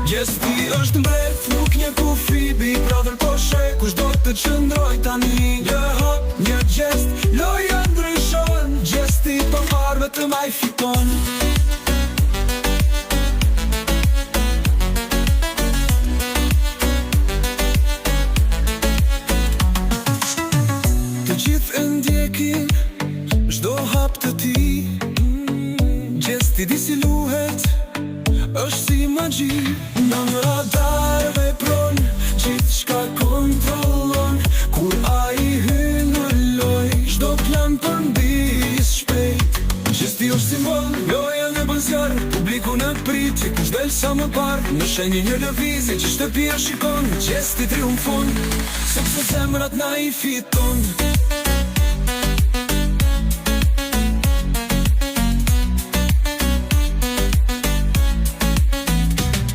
Gjesti është mbret, nuk një kufi, Big Brother po shek, kush do të qëndroj tani. Një hap, një gjest, loja ndryshon, gjesti po marrë vetëm ai fiton. Të gjithë e ndjekin çdo hap të ti, gjesti di si luhet, është si magji. Në radar vepron, gjithë shka kontrollon, kur a i hyn në loj, çdo plan përmbis shpejt. Gjesti është simbol, loja në bën zjarr, publiku në pritje, kush del sa më parë. Në shenjë një lëvizje që shtëpia shikon, gjesti triumfon, sepse zemrat na i fiton.